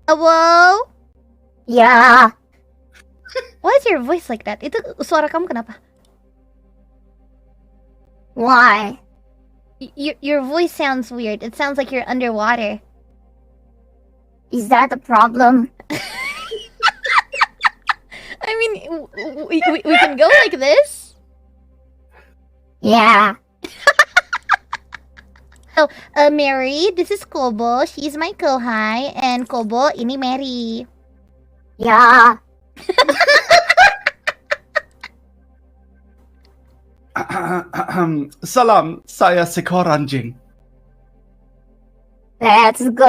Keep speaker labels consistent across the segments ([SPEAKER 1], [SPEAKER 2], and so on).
[SPEAKER 1] Hello?
[SPEAKER 2] Ya,
[SPEAKER 1] Why is your voice like that? Itu suara kamu kenapa?
[SPEAKER 2] why?
[SPEAKER 1] Your voice sounds weird. It sounds like you're underwater.
[SPEAKER 2] Is that a problem?
[SPEAKER 1] I mean, we can go like this.
[SPEAKER 2] Yeah.
[SPEAKER 1] Oh, Mary, this is Kobo. She's my kohai, and Kobo, ini Mary.
[SPEAKER 2] Ya.
[SPEAKER 3] Salam, saya seekor anjing.
[SPEAKER 2] Let's go.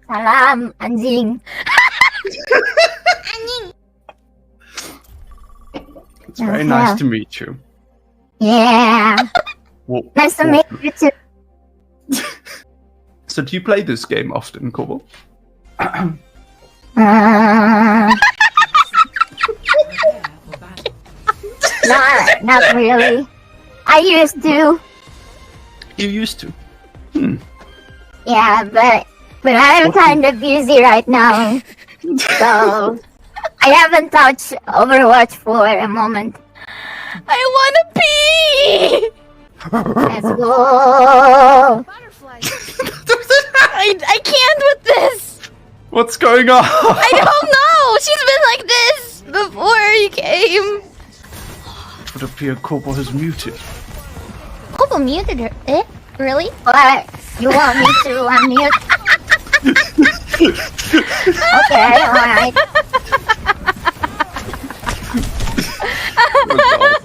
[SPEAKER 2] Salam, anjing.
[SPEAKER 3] It's very nice to meet you.
[SPEAKER 2] Yeah. Nice to meet you too.
[SPEAKER 3] So do you play this game often, Kobo?
[SPEAKER 2] Not really. I used to.
[SPEAKER 3] You used to.
[SPEAKER 2] Yeah, but I'm kind of busy right now. So I haven't touched Overwatch for a moment.
[SPEAKER 1] I wanna pee!
[SPEAKER 2] Let's go.
[SPEAKER 1] I can't with this!
[SPEAKER 3] What's going on?
[SPEAKER 1] I don't know! She's been like this before you came.
[SPEAKER 3] It would appear Kobo has muted.
[SPEAKER 1] Kobo muted her. Eh? Really?
[SPEAKER 2] What? You want me to unmute? Okay, alright.
[SPEAKER 3] Oh, God.